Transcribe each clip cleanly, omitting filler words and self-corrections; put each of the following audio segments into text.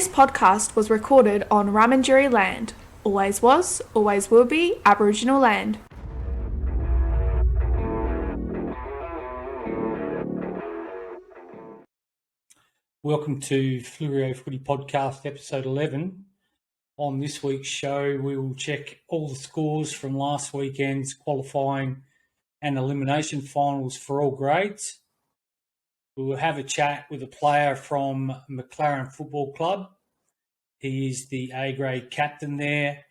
This podcast was recorded on Ramangeri land. Always was, always will be Aboriginal land. Welcome to Fleurieu Footy Podcast, episode 11. On this week's show, we will check all the scores from last weekend's qualifying and elimination finals for all grades. We will have a chat with a player from McLaren Football Club. He is the A-grade captain there,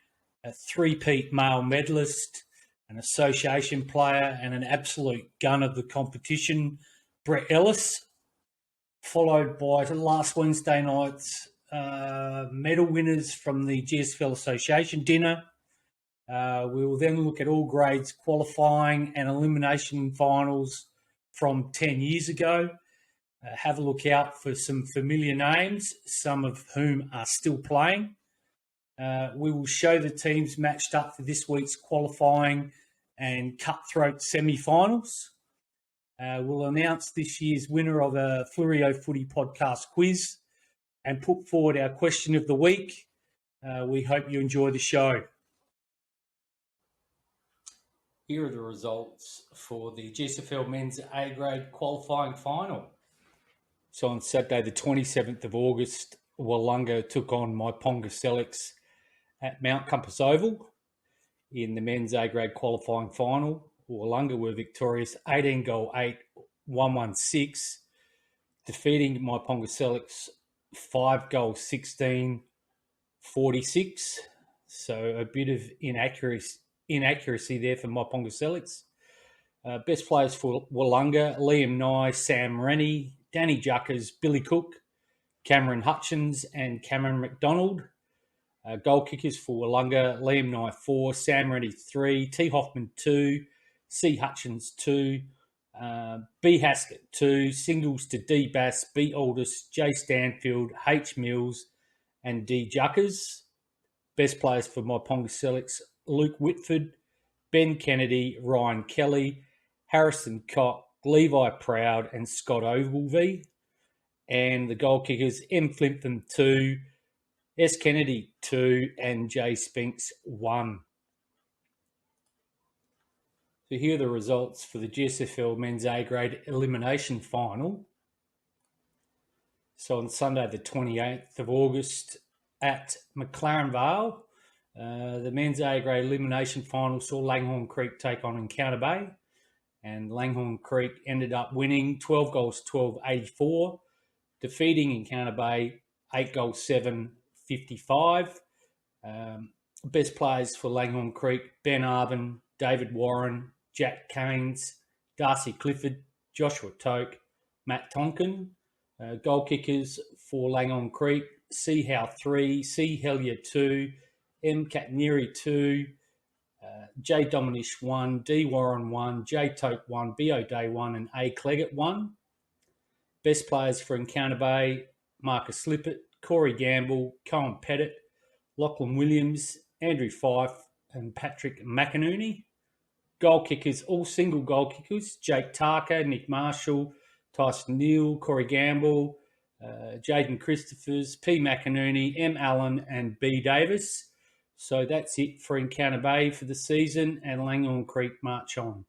a three-peat male medalist, an association player and an absolute gun of the competition, Brett Ellis, followed by last Wednesday night's medal winners from the GSFL Association dinner. We will then look at all grades qualifying and elimination finals from 10 years ago. Have a look out for some familiar names, some of whom are still playing. We will show the teams matched up for this week's qualifying and cutthroat semi-finals. We'll announce this year's winner of a Fleurieu Footy podcast quiz and put forward our question of the week. We hope you enjoy the show. Here are the results for the GSFL Men's A-grade qualifying final. So on Saturday, the 27th of August, Wollonga took on my Ponga Sellicks at Mount Compass Oval in the Men's A-grade qualifying final. Wollonga were victorious 18-8, 1-1-6, defeating my Ponga Sellicks 5-16, 46. So a bit of inaccuracy there for my Ponga Sellicks. Best players for Wollonga: Liam Nye, Sam Rennie, Danny Juckers, Billy Cook, Cameron Hutchins and Cameron McDonald. Goal kickers for Wollonga: Liam Nye 4, Sam Rennie 3, T Hoffman 2, C Hutchins 2, B Haskett 2, singles to D Bass, B Aldous, J Stanfield, H Mills and D Juckers. Best players for my Ponga Sellicks: Luke Whitford, Ben Kennedy, Ryan Kelly, Harrison Cott, Levi Proud and Scott Ogilvie. And the goal kickers: M Flimpton 2, S Kennedy 2 and J Spinks 1. So here are the results for the GSFL Men's A-grade elimination final. So on Sunday, the 28th of August at McLaren Vale, the Men's A-grade elimination final saw Langhorne Creek take on Encounter Bay. And Langhorne Creek ended up winning 12-12, 84, defeating Encounter Bay 8-7, 55. Best players for Langhorne Creek: Ben Arvin, David Warren, Jack Caines, Darcy Clifford, Joshua Toke, Matt Tonkin. Goal kickers for Langhorne Creek: C Howe 3, C Hellier 2, M Katniri 2, J Dominish 1, D Warren 1, J Toke 1, B O'Day 1 and A Cleggett 1. Best players for Encounter Bay: Marcus Lippett, Corey Gamble, Cohen Pettit, Lachlan Williams, Andrew Fife and Patrick McInerney. Goal kickers, all single goal kickers: Jake Tarker, Nick Marshall, Tyson Neal, Corey Gamble, Jaden Christophers, P McInerney, M Allen and B Davis. So that's it for Encounter Bay for the season, and Langhorne Creek march on.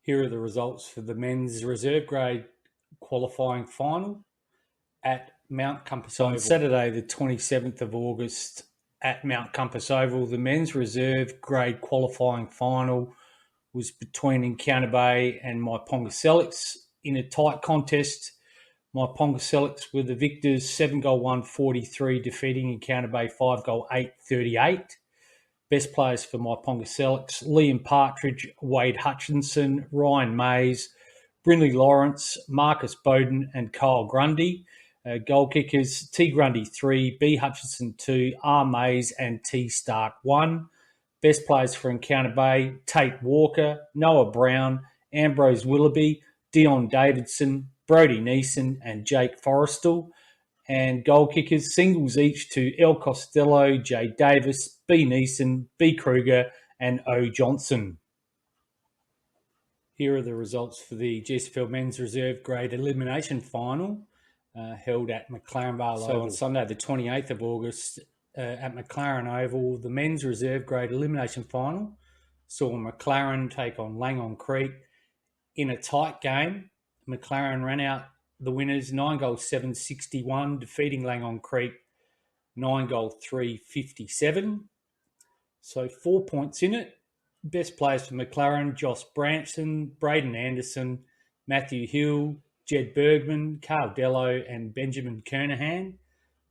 Here are the results for the men's reserve grade qualifying final at Mount Compass Oval. On Saturday, the 27th of August at Mount Compass Oval, the men's reserve grade qualifying final was between Encounter Bay and my Ponga Sellicks in a tight contest. My Ponga Sellicks were the victors, 7-1, 43, defeating Encounter Bay 5-8, 38. Best players for my Ponga Sellicks: Liam Partridge, Wade Hutchinson, Ryan Mays, Brinley Lawrence, Marcus Bowden and Kyle Grundy. Goal kickers: T Grundy 3, B Hutchinson 2, R Mays and T Stark 1. Best players for Encounter Bay: Tate Walker, Noah Brown, Ambrose Willoughby, Dion Davidson, Brody Neeson and Jake Forrestal. And goal kickers, singles each to El Costello, J Davis, B Neeson, B Kruger and O Johnson. Here are the results for the GSFL Men's Reserve Grade Elimination Final held at McLaren Vale Oval. On Sunday, the 28th of August, at McLaren Oval, the Men's Reserve Grade Elimination Final saw McLaren take on Langhorne Creek in a tight game. McLaren ran out the winners 9-7-61, defeating Langhorne Creek 9-3-57. So 4 points in it. Best players for McLaren: Josh Branson, Braden Anderson, Matthew Hill, Jed Bergman, Carl Dello, and Benjamin Kernahan.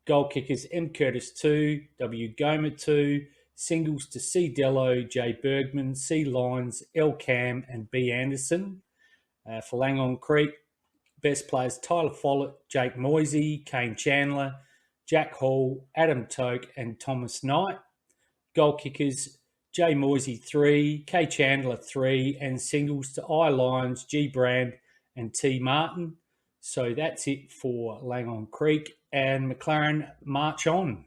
Goal kickers: M. Curtis 2, W. Goma 2, singles to C. Dello, J. Bergman, C. Lyons, L. Cam, and B. Anderson. For Langhorne Creek, best players: Tyler Follett, Jake Moisey, Kane Chandler, Jack Hall, Adam Toke, and Thomas Knight. Goal kickers: J. Moisey 3, K. Chandler 3, and singles to I. Lyons, G. Brand, and T. Martin. So that's it for Langhorne Creek, and McLaren march on.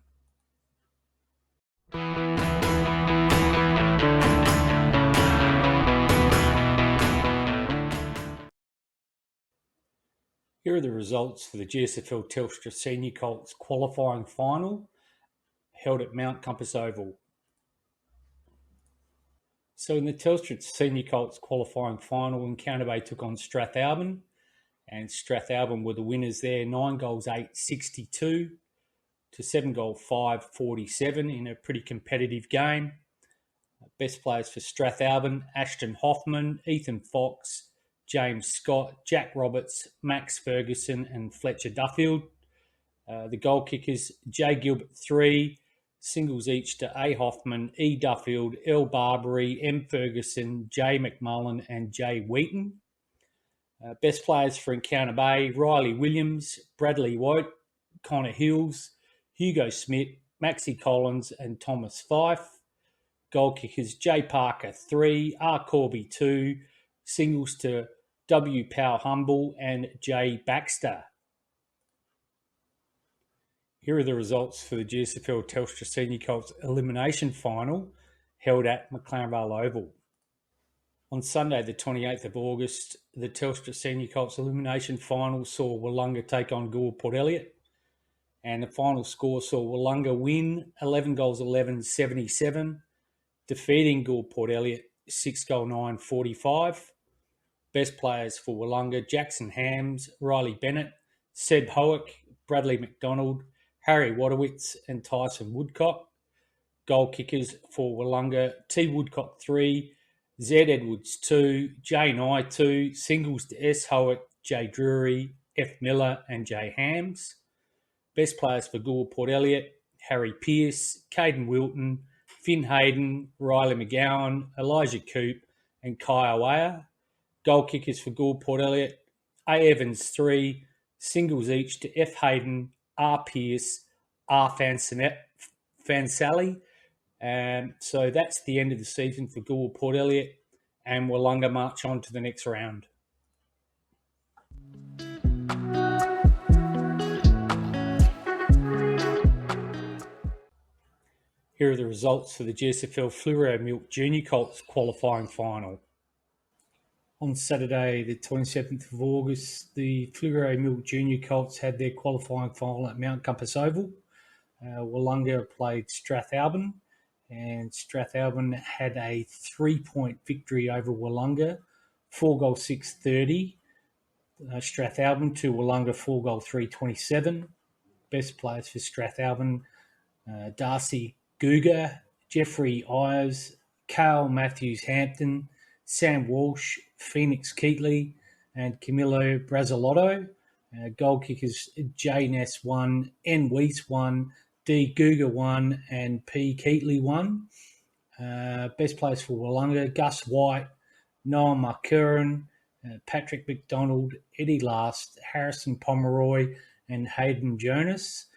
Here are the results for the GSFL Telstra Senior Colts qualifying final held at Mount Compass Oval. So in the Telstra Senior Colts qualifying final, Encounter Bay took on Strathalbyn, and Strathalbyn were the winners there, 9-8-62 to 7-5-47 in a pretty competitive game. Best players for Strathalbyn: Ashton Hoffman, Ethan Fox, James Scott, Jack Roberts, Max Ferguson, and Fletcher Duffield. The goal kickers: J. Gilbert 3, singles each to A. Hoffman, E. Duffield, L. Barbary, M. Ferguson, J. McMullen, and J. Wheaton. Best players for Encounter Bay: Riley Williams, Bradley White, Connor Hills, Hugo Smith, Maxie Collins, and Thomas Fife. Goal kickers: J. Parker 3, R. Corby 2, singles to W. Powell Humble and J. Baxter. Here are the results for the GSFL Telstra Senior Colts Elimination Final held at McLaren Vale Oval. On Sunday, the 28th of August, the Telstra Senior Colts Elimination Final saw Wollonga take on Gore Port Elliot, and the final score saw Wollonga win 11-11-77, defeating Gore Port Elliot 6-9-45. Best players for Wollonga: Jackson Hams, Riley Bennett, Seb Howick, Bradley McDonald, Harry Wadowitz, and Tyson Woodcock. Goal kickers for Wollonga: T. Woodcock 3, Z. Edwards 2, J. Nye 2, singles to S. Howick, J. Drury, F. Miller, and J. Hams. Best players for Gore Port Elliot: Harry Pearce, Caden Wilton, Finn Hayden, Riley McGowan, Elijah Coop, and Kai Awaya. Goal kickers for Gore Port Elliot: A. Evans 3, singles each to F. Hayden, R. Pearce, R. Fansally. So that's the end of the season for Gore Port Elliot, and Wollonga march on to the next round. Here are the results for the GSFL Fleurieu Milk Junior Colts qualifying final. On Saturday, the 27th of August, the Fleurieu Milk Junior Colts had their qualifying final at Mount Compass Oval. Wollonga played Strathalbyn, and Strathalbyn had a 3-point victory over Wollonga, 4-6-30. Strathalbyn to Wollonga 4-3-27. Best players for Strathalbyn: Darcy Guga, Jeffrey Ayers, Carl Matthews Hampton, Sam Walsh, Phoenix Keatley, and Camilo Brazzolotto. Goal kickers: J. Ness 1, N. Weiss 1, D. Guga 1, and P. Keatley 1. Best players for Wollonga: Gus White, Noah Marcurran, Patrick McDonald, Eddie Last, Harrison Pomeroy, and Hayden Jonas.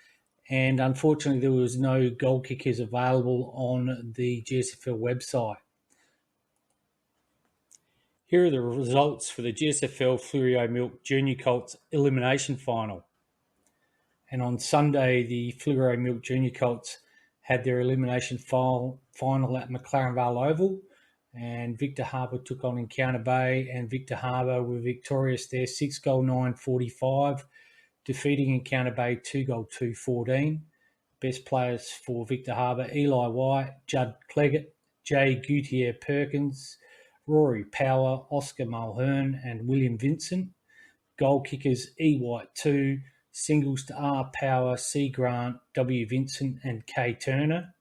And unfortunately, there was no goal kickers available on the GSFL website. Here are the results for the GSFL Fleurieu Milk Junior Colts Elimination Final. And on Sunday, the Fleurieu Milk Junior Colts had their elimination final at McLaren Vale Oval. and Victor Harbour took on Encounter Bay, and Victor Harbour were victorious there, 6-9-45, defeating Encounter Bay 2-2-14. Best players for Victor Harbour: Eli White, Judd Cleggett, Jay Gutierrez Perkins, Rory Power, Oscar Mulhern, and William Vincent. Goal kickers: E. White 2, singles to R. Power, C. Grant, W. Vincent, and K. Turner.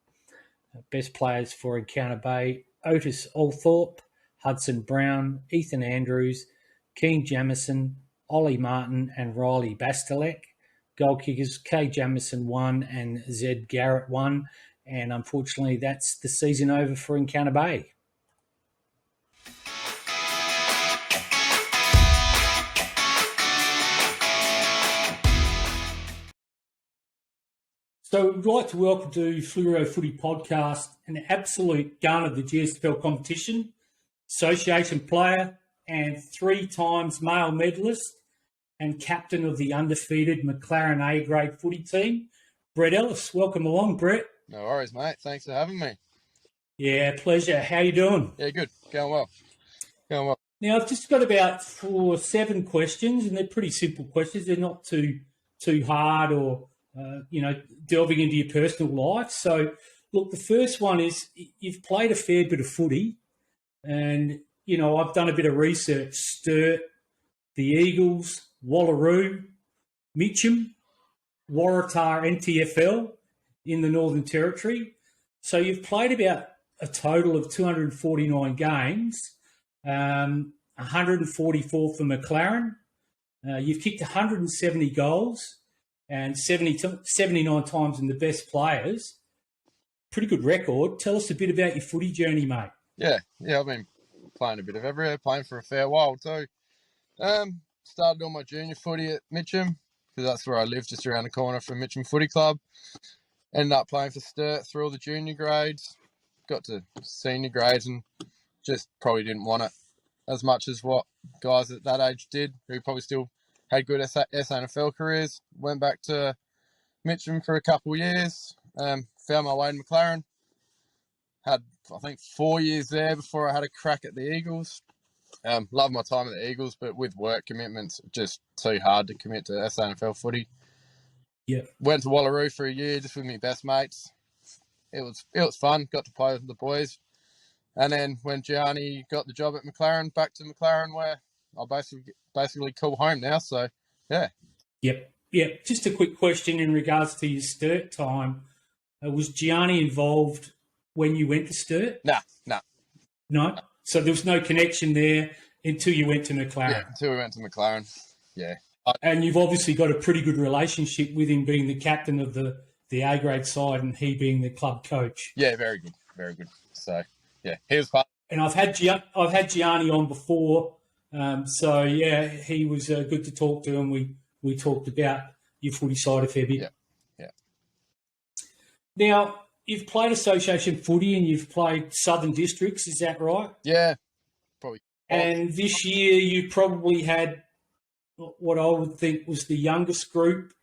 Best players for Encounter Bay: Otis Althorpe, Hudson Brown, Ethan Andrews, Keen Jamison, Ollie Martin, and Riley Bastelek. Goal kickers: K. Jamison 1 and Z. Garrett 1. And unfortunately, that's the season over for Encounter Bay. So we'd like to welcome to Fleurieu Footy Podcast an absolute gun of the GSFL competition, association player and 3 times male medalist and captain of the undefeated McLaren A-grade footy team, Brett Ellis. Welcome along, Brett. No worries, mate. Thanks for having me. Yeah, pleasure. How you doing? Yeah, good. Going well. Now, I've just got about 7 questions, and they're pretty simple questions. They're not too hard or delving into your personal life. So, look, the first one is you've played a fair bit of footy, and, I've done a bit of research. Sturt, the Eagles, Wallaroo, Mitcham, Waratah NTFL in the Northern Territory. So you've played about a total of 249 games, 144 for McLaren. You've kicked 170 goals and 79 times in the best players. Pretty good record. Tell us a bit about your footy journey, mate. Yeah, I've been playing a bit of everywhere, playing for a fair while too. Started all my junior footy at Mitcham, because that's where I live, just around the corner from Mitcham Footy Club. Ended up playing for Sturt through all the junior grades, got to senior grades and just probably didn't want it as much as what guys at that age did, who probably still had good SANFL careers. Went back to Mitcham for a couple of years, found my way in McLaren. Had, I think, 4 years there before I had a crack at the Eagles. Loved my time at the Eagles, but with work commitments, just too hard to commit to SANFL footy. Yeah. Went to Wallaroo for a year just with my best mates. It was fun. Got to play with the boys. And then when Gianni got the job at McLaren, back to McLaren, where I basically call home now. So, yeah. Yep. Just a quick question in regards to your Sturt time. Was Gianni involved when you went to Sturt? Nah. No? So there was no connection there until you went to McLaren? Yeah, until we went to McLaren. Yeah. And you've obviously got a pretty good relationship with him being the captain of the A-grade side and he being the club coach. Yeah, very good. Very good. So, yeah, he was part. And I've had Gianni on before. So, yeah, he was good to talk to, and we talked about your footy side a fair bit. Yeah. Now, you've played association footy and you've played Southern Districts, is that right? Yeah, probably. And this year you probably had what I would think was the youngest group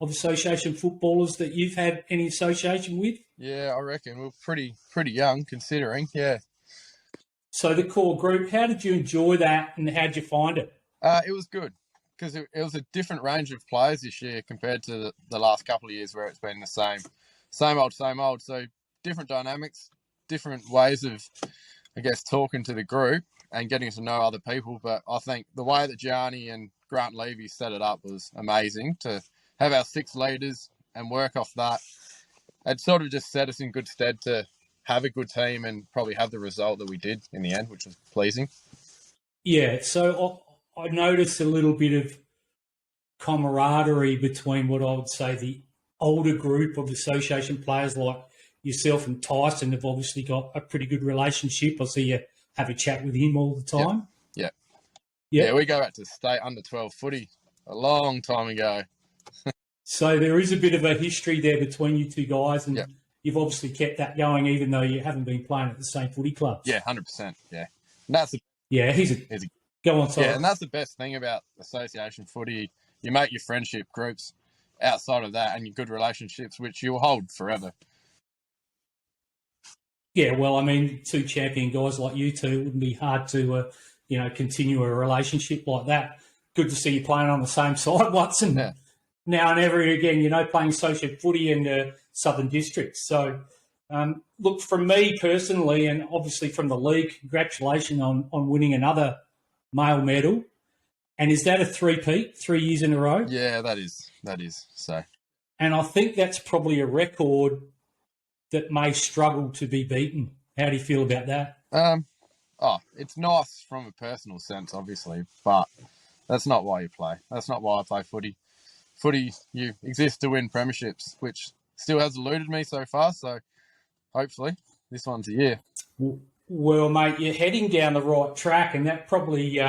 of association footballers that you've had any association with? Yeah, I reckon. We're pretty young considering, yeah. So the core group, how did you enjoy that and how did you find it? It was good because it was a different range of players this year compared to the last couple of years where it's been the same old. So different dynamics, different ways of, I guess, talking to the group and getting to know other people. But I think the way that Gianni and Grant Levy set it up was amazing to have our 6 leaders and work off that. It sort of just set us in good stead to have a good team and probably have the result that we did in the end, which was pleasing. Yeah, so I noticed a little bit of camaraderie between what I would say the older group of association players like yourself and Tyson have obviously got a pretty good relationship. I see you have a chat with him all the time. Yeah, we go back to state under 12 footy a long time ago. So there is a bit of a history there between you two guys, and you've obviously kept that going even though you haven't been playing at the same footy clubs. Yeah, 100%, yeah. And that's go on, sorry. Yeah, and that's the best thing about association footy. You make your friendship groups outside of that and your good relationships, which you'll hold forever. Yeah, well, I mean, two champion guys like you two, it wouldn't be hard to, continue a relationship like that. Good to see you playing on the same side, Watson. Yeah. Now and ever again, playing associate footy in the Southern Districts. So, look, from me personally, and obviously from the league, congratulations on winning another male medal. And is that a three-peat, 3 years in a row? Yeah, that is. So, And I think that's probably a record that may struggle to be beaten. How do you feel about that? it's nice from a personal sense, obviously, but that's not why you play. That's not why I play footy. Footy, you exist to win premierships, which still has eluded me so far. So hopefully this one's a year. Well, mate, you're heading down the right track, and that probably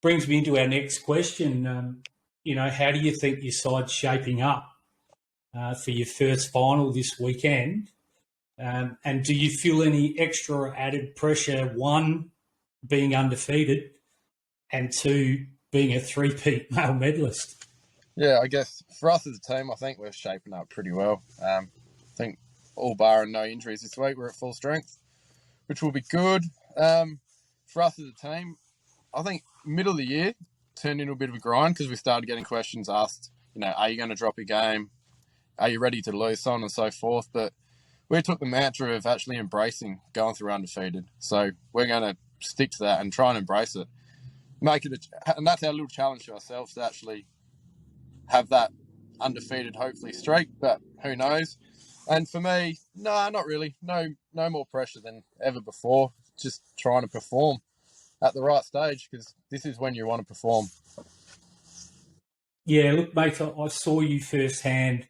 brings me into our next question. How do you think your side's shaping up for your first final this weekend? And do you feel any extra added pressure, one, being undefeated, and two, being a three-peat male medalist? Yeah, I guess for us as a team, I think we're shaping up pretty well. I think all bar and no injuries this week, we're at full strength, which will be good. For us as a team, I think middle of the year turned into a bit of a grind because we started getting questions asked, are you going to drop your game? Are you ready to lose? So on and so forth. But we took the mantra of actually embracing going through undefeated. So we're going to stick to that and try and embrace it. And that's our little challenge to ourselves, to actually have that undefeated, hopefully, streak, but who knows? And for me, no, not really. No more pressure than ever before. Just trying to perform at the right stage, because this is when you want to perform. Yeah, look, mate, I saw you firsthand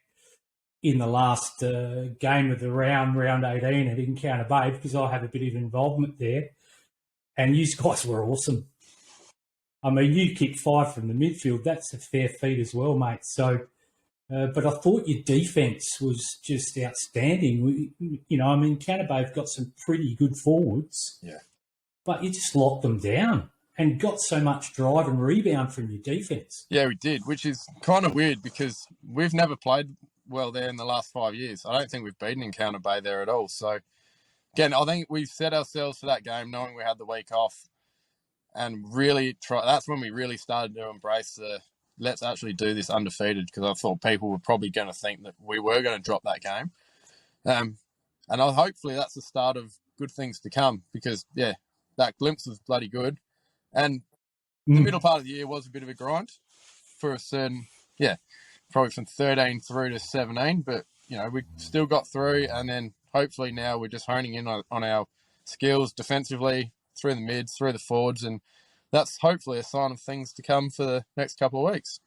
in the last game of the round 18 at Encounter Bay, because I have a bit of involvement there, and you guys were awesome. I mean, you kicked 5 from the midfield. That's a fair feat as well, mate. So, but I thought your defence was just outstanding. Encounter Bay have got some pretty good forwards. Yeah. But you just locked them down and got so much drive and rebound from your defence. Yeah, we did, which is kind of weird because we've never played well there in the last 5 years. I don't think we've beaten Encounter Bay there at all. So, again, I think we've set ourselves for that game knowing we had the week off and really try. That's when we really started to embrace let's actually do this undefeated, because I thought people were probably going to think that we were going to drop that game. And hopefully that's the start of good things to come, because, yeah, that glimpse was bloody good. And the middle part of the year was a bit of a grind for a certain, probably from 13 through to 17. But, we still got through. And then hopefully now we're just honing in on our skills defensively, through the mids, through the forwards. And that's hopefully a sign of things to come for the next couple of weeks.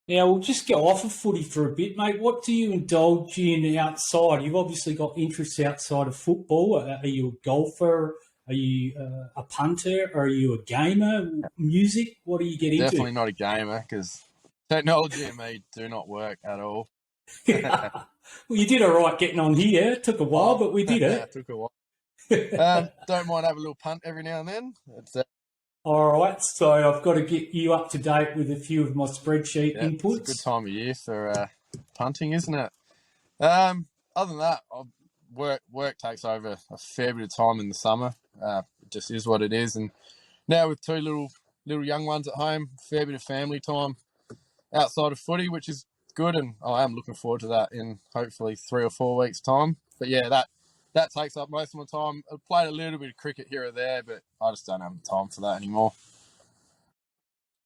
Yeah, we'll just go off of footy for a bit, mate. What do you indulge in outside? You've obviously got interests outside of football. Are you a golfer? Are you a punter? Are you a gamer? Music? What do you get into? Definitely not a gamer, because technology and me do not work at all. Well, you did all right getting on here. It took a while, but we did it. It took a while. Don't mind having a little punt every now and then. All right, so I've got to get you up to date with a few of my spreadsheet inputs. It's a good time of year for punting, isn't it? Other than that, work takes over a fair bit of time in the summer. It just is what it is. And now with 2 little young ones at home, a fair bit of family time outside of footy, which is good. And I am looking forward to that in hopefully 3 or 4 weeks' time. But yeah, that takes up most of my time. I've played a little bit of cricket here or there, but I just don't have the time for that anymore.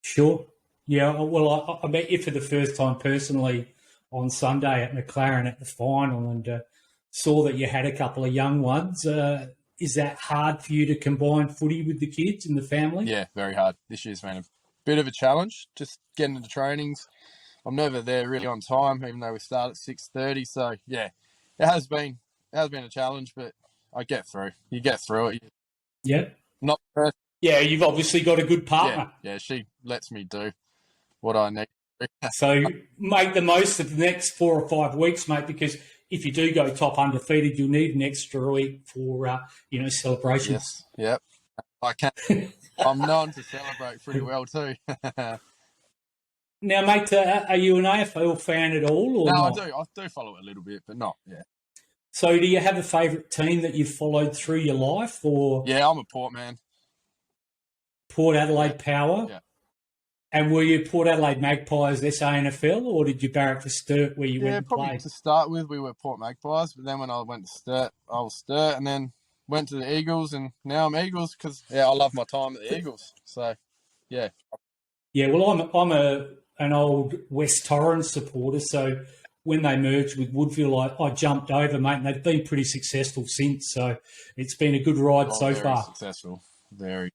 Sure. Yeah, well, I met you for the first time personally on Sunday at McLaren at the final, and saw that you had a couple of young ones. Is that hard for you to combine footy with the kids and the family? Yeah, very hard. This year's been a bit of a challenge, just getting into trainings. I'm never there really on time, even though we start at 6:30. So, yeah, it has been a challenge, but I get through. You get through it. Yeah. Not perfect. Yeah, you've obviously got a good partner. Yeah, she lets me do what I need. So make the most of the next 4 or 5 weeks, mate, because if you do go top undefeated, you'll need an extra week for, celebrations. Yes, yep. I can. I'm known to celebrate pretty well too. Now, mate, are you an AFL fan at all? Or no, not? I do follow it a little bit, but not, yeah. So do you have a favourite team that you've followed through your life, or Yeah, I'm a Port man. Port Adelaide Power? Yeah. And were you Port Adelaide Magpies SANFL, or did you barrack for Sturt where you went and Probably played? to start with, we were Port Magpies, but then when I went to Sturt, I was Sturt, and then went to the Eagles, and now I'm Eagles because, I love my time at the Eagles. So, yeah. Yeah, well, I'm an old West Torrens supporter, so when they merged with Woodville, I jumped over, mate, and they've been pretty successful since. So it's been a good ride so very far. Successful, very.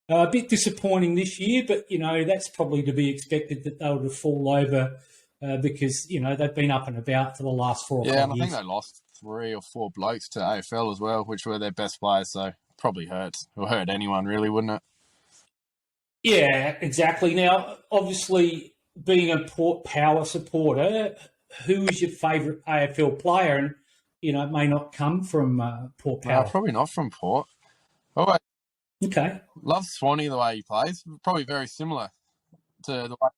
A bit disappointing this year, but, that's probably to be expected that they would fall over because, they've been up and about for the last 4 or 5 years. Yeah, and I think they lost 3 or 4 blokes to AFL as well, which were their best players, so probably hurts. It will hurt anyone, really, wouldn't it? Yeah, exactly. Now, obviously, being a Port Power supporter, who is your favourite AFL player? And, it may not come from Port Power. No, probably not from Port. Oh, okay. Love Swanee the way he plays. Probably very similar to the way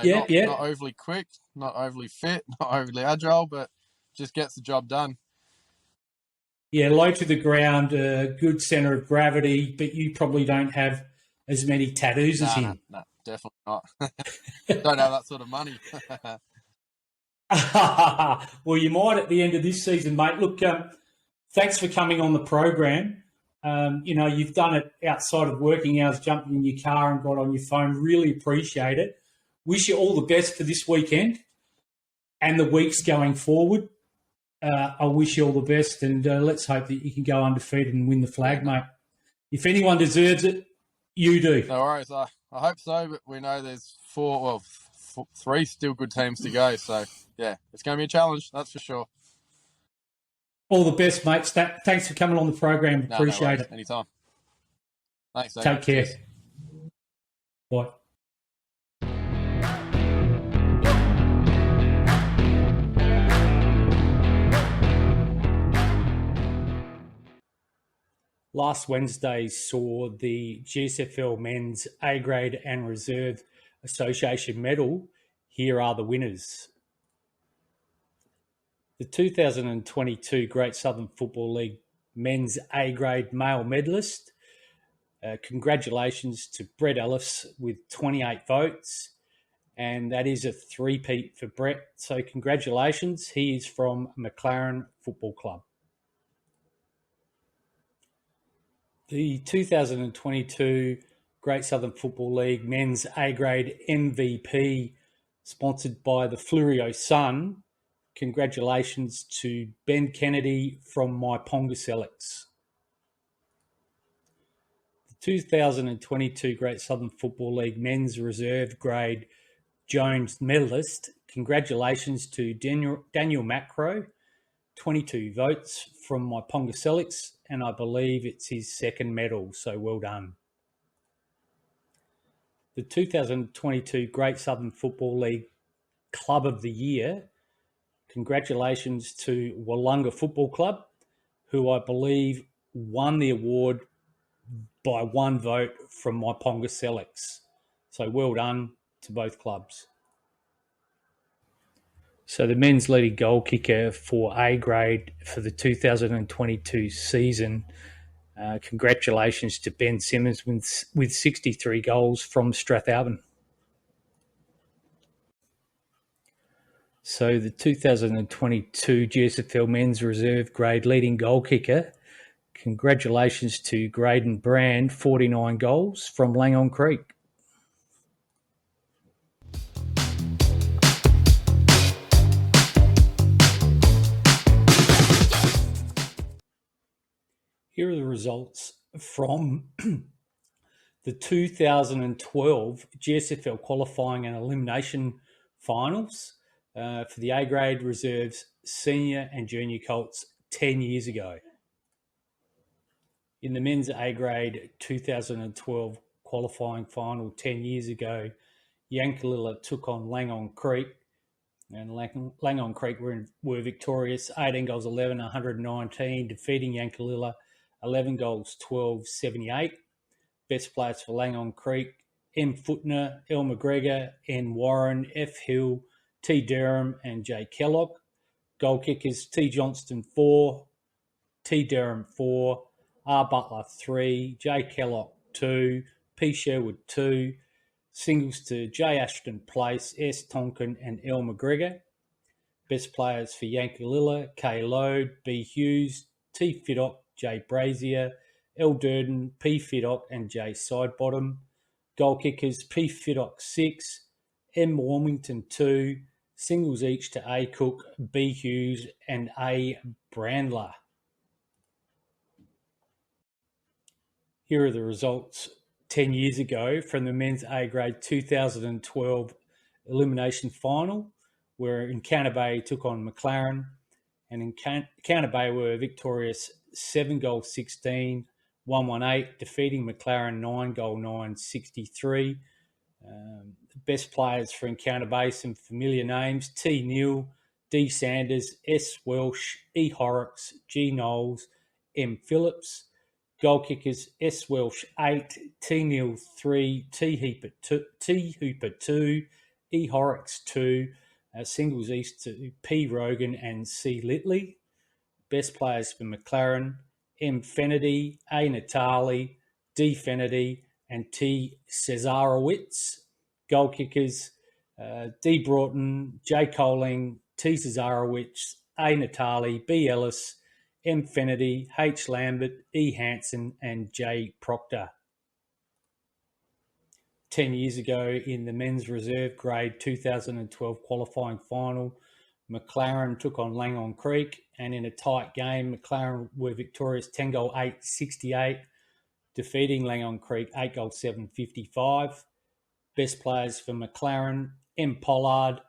he plays. Not overly quick, not overly fit, not overly agile, but just gets the job done. Yeah, low to the ground, good centre of gravity, but you probably don't have as many tattoos as him. No, definitely not. Don't have that sort of money. Well, you might at the end of this season, mate. Look, thanks for coming on the program. You've done it outside of working hours, jumping in your car and got on your phone. Really appreciate it. Wish you all the best for this weekend and the weeks going forward. I wish you all the best, and let's hope that you can go undefeated and win the flag, mate. If anyone deserves it, you do. No worries. I hope so, but we know there's 3 still good teams to go. So, yeah, it's going to be a challenge, that's for sure. All the best, mates. Thanks for coming on the program. Appreciate it. Anytime. Thanks, Dave. Take care. Cheers. Bye. Last Wednesday saw the GSFL Men's A-Grade and Reserve Association medal. Here are the winners. The 2022 Great Southern Football League Men's A-Grade male medalist. Congratulations to Brett Ellis with 28 votes. And that is a three-peat for Brett. So congratulations. He is from McLaren Football Club. The 2022 Great Southern Football League Men's A-Grade MVP, sponsored by the Fleurieu Sun. Congratulations to Ben Kennedy from My Ponga Selects. The 2022 Great Southern Football League Men's Reserve Grade Jones medalist. Congratulations to Daniel Macro, 22 votes from My Ponga Selects, and I believe it's his second medal, so well done. The 2022 Great Southern Football League Club of the Year, congratulations to Wollonga Football Club, who I believe won the award by 1 vote from My Ponga Selects. So well done to both clubs. So the men's leading goal kicker for A grade for the 2022 season, congratulations to Ben Simmons with 63 goals from Strathalbyn. So the 2022 GSFL Men's Reserve Grade leading goal kicker, congratulations to Graydon Brand, 49 goals from Langon Creek. Here are the results from the 2012 GSFL qualifying and elimination finals for the A-grade reserves senior and junior Colts 10 years ago. In the men's A-grade 2012 qualifying final 10 years ago, Yankalilla took on Langon Creek, and Langon Creek were victorious, 18 goals 11, 119, defeating Yankalilla 11 goals 12, 78. Best players for Langon Creek, M. Footner, L. McGregor, N. Warren, F. Hill, T. Durham, and J. Kellogg. Goal kickers, T Johnston 4, T Durham 4, R Butler 3, J Kellogg 2, P Sherwood 2, singles to J Ashton Place, S Tonkin and L McGregor. Best players for Yankalilla, K Lode, B Hughes, T Fiddock, J Brazier, L Durden, P Fiddock and J Sidebottom. Goal kickers, P Fiddock 6, M Warmington 2, singles each to A Cook, B Hughes and A Brandler. Here are the results 10 years ago from the men's A grade 2012 elimination final, where Encounter Bay took on McLaren, and Encounter Bay were victorious 7-16, 118, defeating McLaren 9-9, 63. Best players for Encounter Bay, some familiar names: T Neal, D Sanders, S Welsh, E Horrocks, G Knowles, M Phillips. Goal kickers, S Welsh 8, T Neal 3, T Hooper 2, E Horrocks 2, singles east to P Rogan and C Litley. Best players for McLaren, M Fennedy, A Natali, D Fennedy and T Cesarowitz. Goal kickers, D Broughton, J Coling, T Cesarowitz, A Natali, B Ellis, M Fennedy, H Lambert, E Hansen and J Proctor. 10 years ago in the men's reserve grade 2012 qualifying final, McLaren took on Langhorne Creek, and in a tight game, McLaren were victorious 10-8, 68, defeating Langhorne Creek 8-7, 55. Best players for McLaren, M Pollard,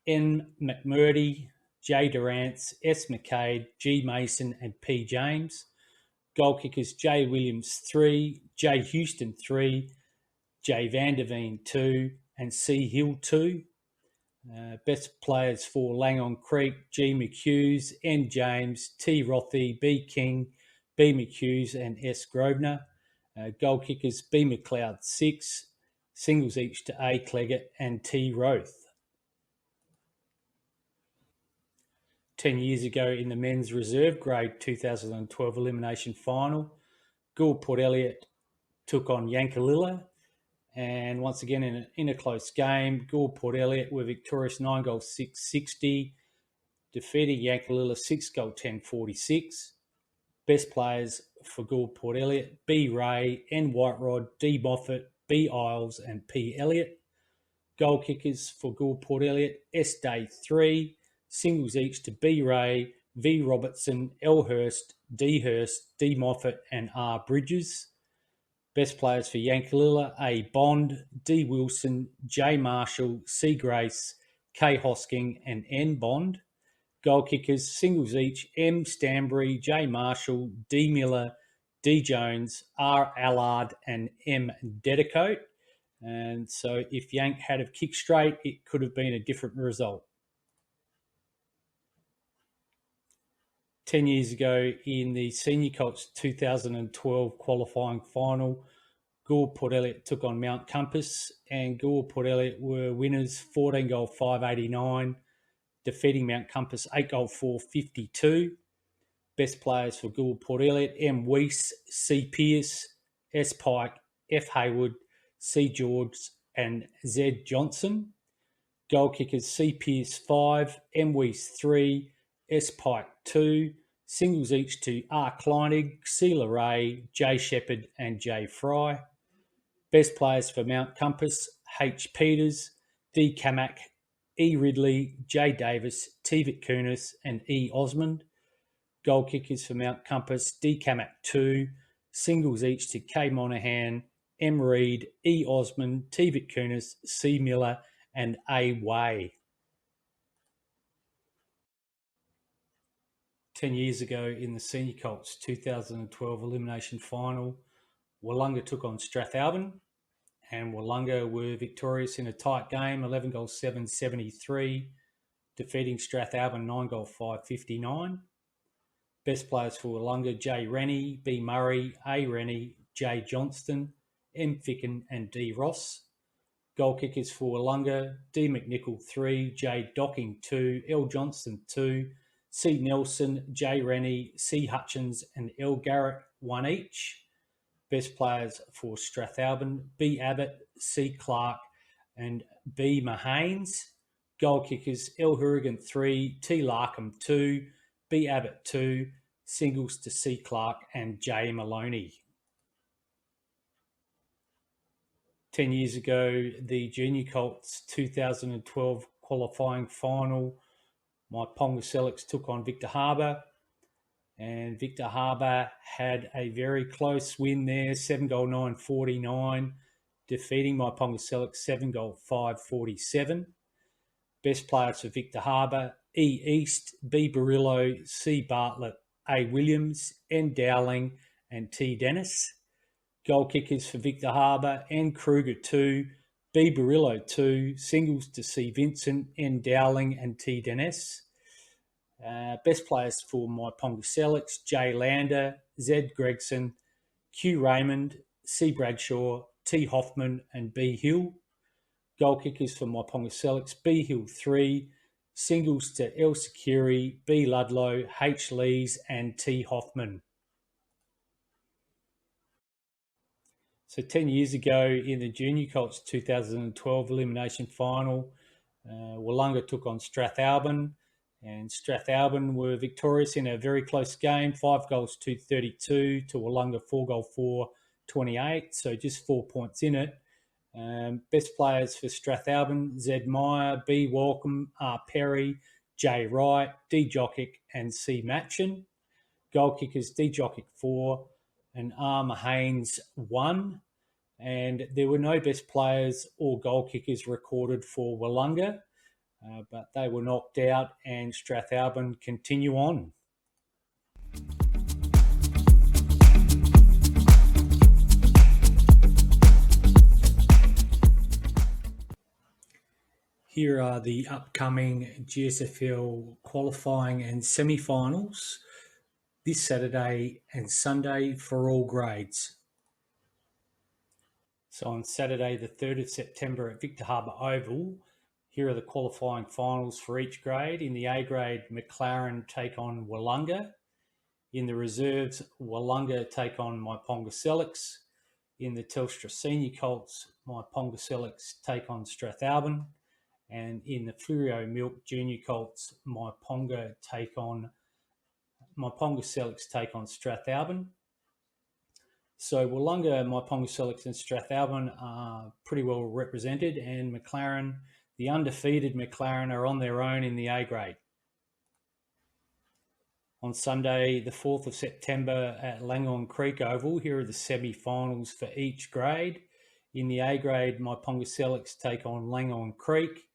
N McMurdy, J Durrance, S McCade, G Mason and P James. Goal kickers, J Williams 3, J Houston 3, J Vanderveen 2 and C Hill 2. Best players for Langhorne Creek, G McHughes, N James, T Rothy, B King, B McHughes and S Grosvenor. Goal kickers, B McLeod 6, singles each to A Cleggett and T Roth. 10 years ago in the men's reserve grade 2012 elimination final, Gould Port Elliot took on Yankalilla, and once again in a close game, Gould Port Elliot were victorious 9-6, 60, defeating Yankalilla 6-10, 46. Best players for Gould Port Elliot, B Ray, N Whiterod, D Moffat, B Isles and P Elliott. Goal kickers for Gould Port Elliot, S Day 3, singles each to B Ray, V Robertson, L Hurst, D Moffat and R Bridges. Best players for Yankalilla, A Bond, D Wilson, J Marshall, C Grace, K Hosking and N Bond. Goal kickers, singles each, M Stanbury, J Marshall, D Miller, D Jones, R Allard and M Dedicote. And so if Yank had have kicked straight, it could have been a different result. 10 years ago in the Senior Colts 2012 qualifying final, Gould Port Elliot took on Mount Compass, and Gould Port Elliot were winners 14-5, defeating Mount Compass 8-4, 52. Best players for Gould Port Elliot, M Weiss, C Pearce, S Pike, F Haywood, C George and Z Johnson. Goal kickers, C Pearce 5, M Weiss 3, S Pike 2, singles each to R Kleinig, C Leray, J Shepherd and J Fry. Best players for Mount Compass, H Peters, D Kamak, E Ridley, J Davis, T Vitkunis and E Osmond. Goal kickers for Mount Compass, D Kamak 2, singles each to K Monahan, M Reed, E Osmond, T Vitkunis, C Miller and A Way. 10 years ago in the Senior Colts 2012 elimination final, Wollonga took on Strathalbyn, and Wollonga were victorious in a tight game, 11-7, 73, defeating Strathalbyn 9-5, 59. Best players for Wollonga, J Rennie, B Murray, A Rennie, J Johnston, M Ficken and D Ross. Goal kickers for Wollonga, D McNichol 3, J Docking 2, L Johnston 2, C. Nelson, J. Rennie, C. Hutchins, and L. Garrett won each. Best players for Strathalbyn, B. Abbott, C. Clark, and B. Mahanes. Goal kickers, L. Hurrigan 3, T. Larkham 2, B. Abbott 2, singles to C. Clark and J. Maloney. 10 years ago, the Junior Colts 2012 qualifying final, my Ponga Sellicks took on Victor Harbor, and Victor Harbor had a very close win there, 7-9-49, defeating my Ponga Sellicks 7-5-47. Best players for Victor Harbor, E. East, B. Barillo, C. Bartlett, A. Williams, N. Dowling, and T. Dennis. Goal kickers for Victor Harbor, N. Kruger 2, B. Barillo 2, singles to C. Vincent, N. Dowling, and T. Dennis. Best players for my Ponga Sellicks, J. Lander, Z. Gregson, Q. Raymond, C. Bradshaw, T. Hoffman, and B. Hill. Goal kickers for my Ponga Sellicks, B. Hill 3, singles to L. Securi, B. Ludlow, H. Lees, and T. Hoffman. So 10 years ago in the Junior Colts 2012 elimination final, Wollonga took on Strathalbyn, and Strathalbyn were victorious in a very close game, 5-2-32 to Wollonga 4-4-28, so just 4 points in it. Best players for Strathalbyn, Z. Meyer, B. Walcombe, R. Perry, J. Wright, D. Jockick, and C. Matchin. Goal kickers, D. Jockick 4 and R. Mahanes 1. And there were no best players or goal kickers recorded for Wollonga, but they were knocked out, and Strathalbyn continue on. Here are the upcoming GSFL qualifying and semi-finals this Saturday and Sunday for all grades. So on Saturday, the 3rd of September at Victor Harbor Oval, here are the qualifying finals for each grade. In the A grade, McLaren take on Wollonga. In the reserves, Wollonga take on my Ponga Sellicks. In the Telstra Senior Colts, my Ponga Sellicks take on Strathalbyn. And in the Fleurieu Milk Junior Colts, my Ponga Sellicks take on Strathalbyn. So Wollonga, my Ponga Sellicks and Strathalbyn are pretty well represented, and McLaren, the undefeated McLaren, are on their own in the A grade. On Sunday, the 4th of September at Langhorne Creek Oval, here are the semi-finals for each grade. In the A grade, my Ponga Sellicks take on Langhorne Creek.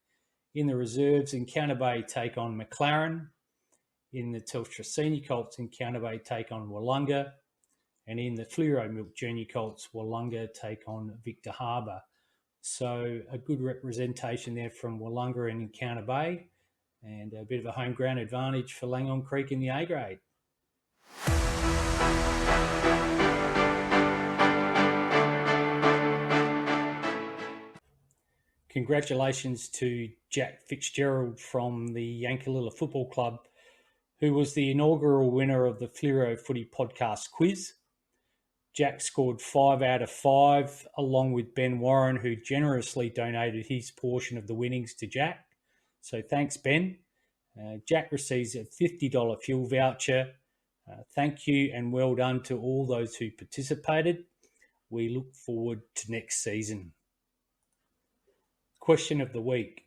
In the reserves, Encounter Bay take on McLaren. In the Telstra Senior Colts, Encounter Bay take on Wollonga. And in the Fleurieu Milk Junior Colts, Wollonga take on Victor Harbor. So a good representation there from Wollonga and Encounter Bay, and a bit of a home ground advantage for Langhorne Creek in the A grade. Congratulations to Jack Fitzgerald from the Yankalilla Football Club, who was the inaugural winner of the Fleurieu Footy podcast quiz. Jack scored 5 out of 5, along with Ben Warren, who generously donated his portion of the winnings to Jack. So thanks, Ben. Jack receives a $50 fuel voucher. Thank you and well done to all those who participated. We look forward to next season. Question of the week.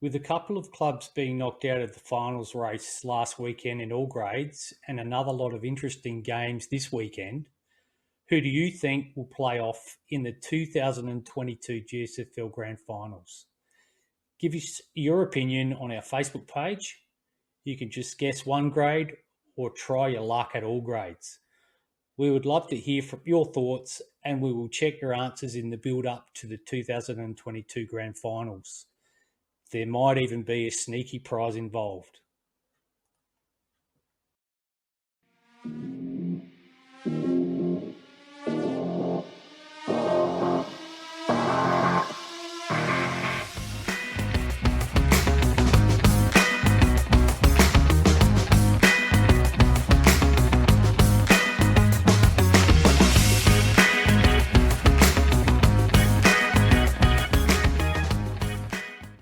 With a couple of clubs being knocked out of the finals race last weekend in all grades and another lot of interesting games this weekend, who do you think will play off in the 2022 GSFL Grand Finals? Give us your opinion on our Facebook page. You can just guess one grade or try your luck at all grades. We would love to hear from your thoughts, and we will check your answers in the build-up to the 2022 Grand Finals. There might even be a sneaky prize involved.